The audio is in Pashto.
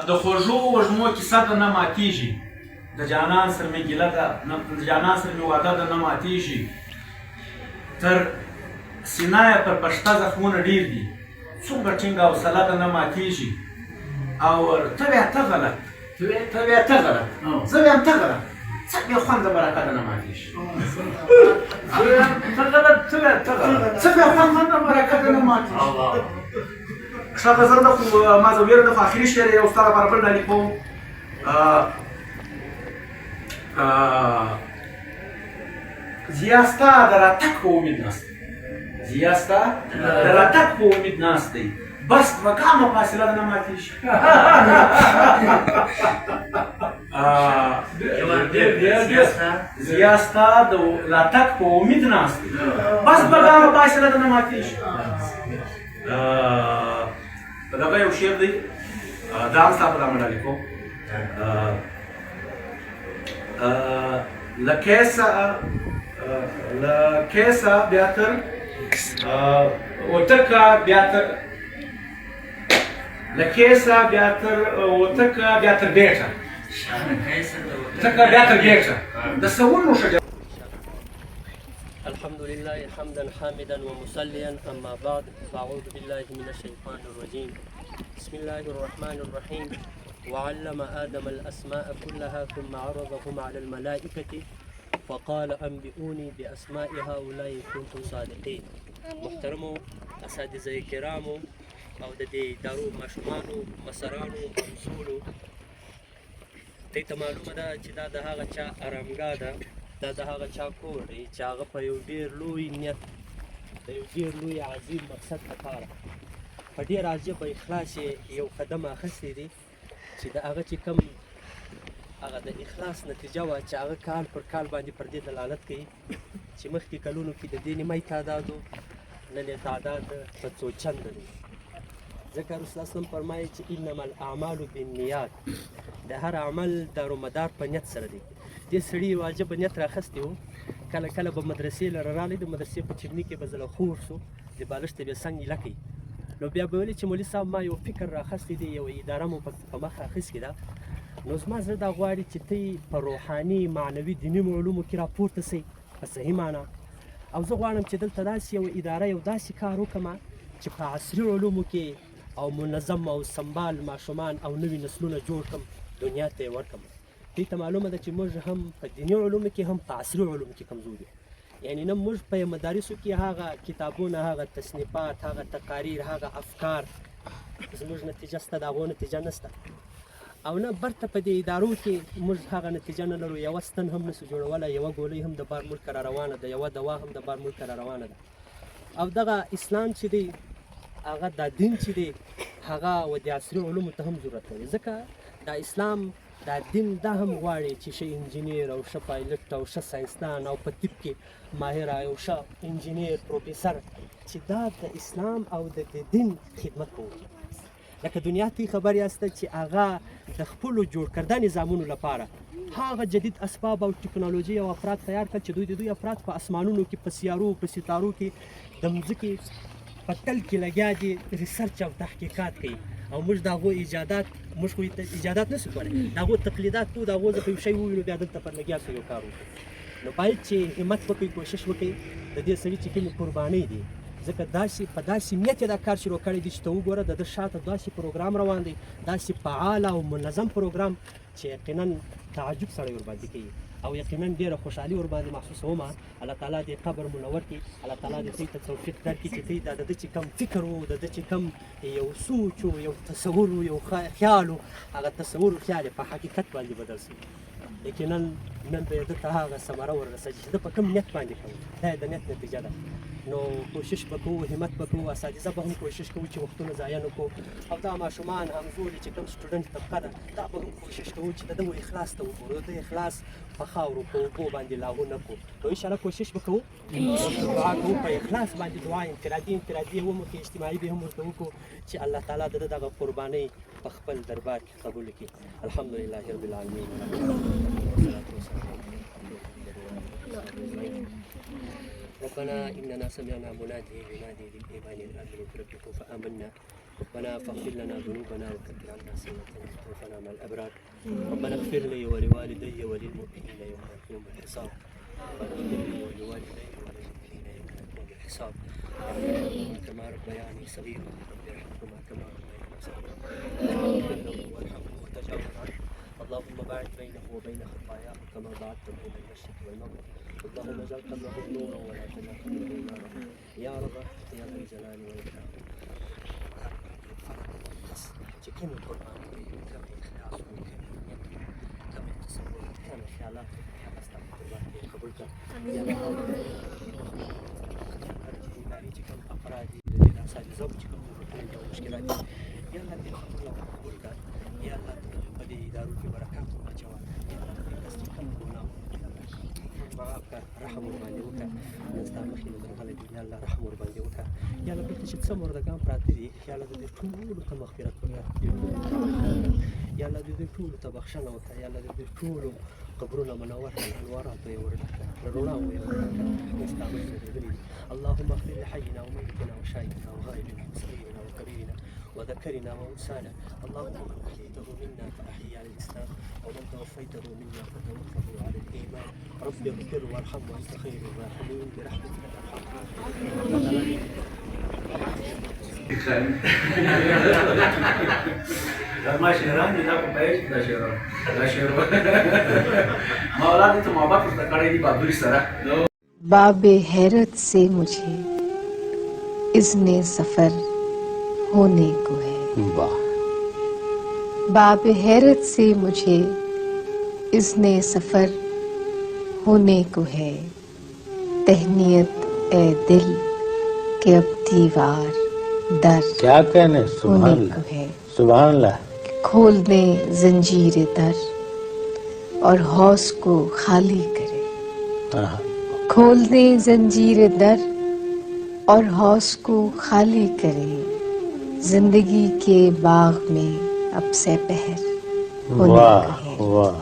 د خوږو وږمو کیسه ده نه ماتېږي، د جانان سره مې ګیله ده، د جانان سره مې واده ده نه ماتېږي، تر سینه یې پر پشته زخمونه ډېر دي، څومره ټینګه حوصله ده نه ماتېږي. او ته بیا ته غلط، ته بیا ته غلط، زه بیا هم ته غلط، څه بیا خوند د برکته نه ماتېږي. زه بیا هم ته غلط، ته بیا ته غلط، څه بیا خوند د برکته نه ماتېږي. ښه زه د خو ما زویره د خو اخري شعر یو ستا لپاره بل رالیکوم. زیا ستا د راتګ په امید ناست دی، زیا ستا د راتګ په امید ناست دی، بس دوه ګامه فاصله ده نه ماتېږي. زیا ستا د راتګ په امید ناست دی، بس دوه ګامه فاصله ده نه ماتېږي. دغه یو شعر دی، دا هم ستا په نامه رالیکوم. له کیسه بیا تر وتکه بیا تر له کیسه بیا تر وتکه بیا تر بیټه تکه بیا تر بیټه د سوونو ښه. الحمد لله حمدا حامدا ومصليا أما بعد فأعوذ بالله من الشيطان الرجيم. بسم الله الرحمن الرحيم. وعلم آدم الأسماء كلها ثم عرضهم على الملائكة فقال أنبئوني بأسماء هؤلاء إن كنتم صادقين. محترمو اساتذه کرامو او د دې ادارو ماشومانو مسرانو همزولو ته ته معلومه ده چې دا د هغه چا ارامګاه ده، دا د هغه چا کور دی چې هغه په یو ډېر لوی نیت د یو ډېر لوی عظیم مقصد لپاره په ډېر عجیبه اخلاص یو قدم اخیستی دی چې د هغه چې کوم هغه د اخلاص نتیجه وه چې هغه کال پر کال باندې پر دې دلالت کوي چې مخکې کلونو کې د دې نیمۍ تعداد و نن یې تعداد په څو چنده دی. ځکه رسول اسلام فرمایي چې انما الاعمال بالنیات، د هر عمل دارومدار په نیت سره دی. دې سړي یو عجبه نیت راخستی و، کله کله به مدرسې لره راغلی، د مدرسې په چمني کې به زه له خور سو د بالښت به څنګ ایله کوي، نو بیا به ویلې چې مولي صاحب ما یو فکر راخستی دی، یو اداره مو په مخ اخیستې ده، نو زما زړه دا غواړي چې ته په روحاني معنوي دیني علومو کې راپورته سئ په صحیح معنا، او زه غواړم چې دلته داسې یو اداره یو داسې کار وکړم چې په عصري علومو کې او منظم او سمبال ماشومان او نوي نسلونه جوړ کړم، دنیا ته یې ورکړم. دې ته معلومه ده چې موږ هم په دیني علومو کې هم په عصري علومو کې کمزور یو، یعنې نه موږ په مدارسو کې هغه کتابونه، هغه تصنیفات، هغه تقاریر، هغه افکار زموږ نتیجه شته، د هغو نتیجه نشته، او نه برته په دې ادارو کې موږ هغه نتیجه نه لرو، یوه ستن هم نسو جوړولی، یوه ګولۍ هم د بار ملک را روانه ده، یوه دوا هم د بار ملک را روانه ده. او دغه اسلام چې دی هغه دا دین چې دی هغه و د عصري علومو ته هم ضرورت لري، ځکه دا اسلام دا دین دا هم غواړي چې ښه انجینیر او ښه پایلټ او ښه ساینسدان او په طب کې ماهر او ښه انجینیر پروفیسر چې دا د اسلام او د دین خدمت کوي. لکه دنیا ته خبر یاسته چې هغه د خپلو جوړ کرده نظامونو لپاره هغه جدید اسباب او ټکنالوژي او افراد تیار کړل چې دوی افراد په اسمانونو کې، په سیارو، په ستارو کې د مځکې په تل کې لګیا دي، ریسرچ او تحقیقات کوي، او موږ د هغو ایجادات، موږ خو ایجادات نشو کولی، د هغو تقلیدات کوو، د هغو ځکه یو شی ووینو بیا دلته پر لګیا سو یو کار وکړو. نو باید چې همت وکړئ، کوشش وکړئ د دې سړي چې کومې قربانۍ دي، ځکه داسې په داسې نیت یې دا کار شروع کړی دی چې ته وګوره د ده شاته داسې پروګرام روان دی، داسې فعال او منظم پروګرام چې یقینا تعجب سړی ورباندې کوي، او یقینا ډېره خوشحالي ورباندې محسوسوم. الله تعالی دې قبر منور کړي، الله تعالی دې دوی ته توفیق درکړي چې دوی دا د ده چې کوم فکر و، د ده چې کوم یو سوچ و، یو تصور و، یو خیال و، هغه تصور و خیال یې په حقیقت باندې بدل شي. یقینا نن به یې ده ته هغه ثمره وررسوي چې ده په کوم نیت باندې کوي، دا یې د نیت نتیجه ده. نو کوشش به کوو، همت به کوو، اساتذه به هم کوشش کوو چې وختونه ضایع نه کړو، او دا ماشومان همزولي چې کوم سټوډنټ طبقه ده دا به هم کوشش کوو چې د ده اخلاص ته وګورو، د ده اخلاص په خاورو په اوبو باندې لاهو نه کړو. نو انشاءالله کوشش به کوو، دعا کوو په اخلاص باندې، دعا انفرادي یې هم وکړو، اجتماعي به هم ورته وکړو چې الله تعالی د ده دغه قربانۍ په خپل دربار کې قبول کړي. الحمدلله رب العالمین. ربنا إننا سمعنا منادي ينادي للإيمان أن آمنوا بربكم فآمنا ربنا فاغفر لنا ذنوبنا وكفر عنا سيئاتنا وتوفنا مع الأبرار. ربنا اغفر لي ولوالدي وللمؤمنين يوم يقوم الحساب. ربنا اغفر لي ولوالدي وللمؤمنين يوم يقوم الحساب. رب ارحمهما كما ربياني صغيرا. رب ارحمهما كما ربياني صغيرا. اغفر له وارحمه وتجاوز عنه. اللهم باعد بينه وبين خطاياه كما بعدت بين المشرق والمغرب. اللهم اجعل قبره نورا ولا تجعل قبره نارا يا رب يا ذا الجلال والإكرام. cikin Qur'an kan ikhlas mungkin kami tersebutkan insyaAllah astagfirullah dikabulkan ya Allah jika afradi dan saja zawjika punya muskilat ya Allah dikabulkan kabulkan ya Allah pada darul barakat macam ya Allah pastikan guna maafkan rahmur bandiuka nastaghfiru min qalbi ya Allah rahmur bandiuka ya Allah kita semua dalam pratidi ya Allah de ټول ته مغفرت وکړه یا الله دې ټول ته بخښنه وکړه یا الله دې ټول قبرونه منور کړه انوارات یې ورکړه رڼا یې ورکړه مستعمل اللهم اغفر لحينا وميتنا وشاهدنا وغائبنا وصغيرنا وكبيرنا وذكرنا وانسانا اللهم من احييته منا فاحيي على الاسلام ومن توفيته منا فتوفه على الايمان رب اغفر وارحم وانت خير الراحمين برحمتك ارحم ما شهران دي دا په پېښ دا شهران ما اولاد ته محبت د کړې دي بابری سره बाब हैरत से मुझे इज़्ने सफर होने को है बाब हैरत से मुझे इज़्ने सफर होने को है तहनीयत ए दिल के अब दीवार दर क्या कहने होने को है सुभान अल्लाह खोल दे जंजीर दर और हौस को खाली करे खोल दे जंजीर दर और हौस को खाली करे जिंदगी के बाग में अब से पहर होने को है। वाह वाह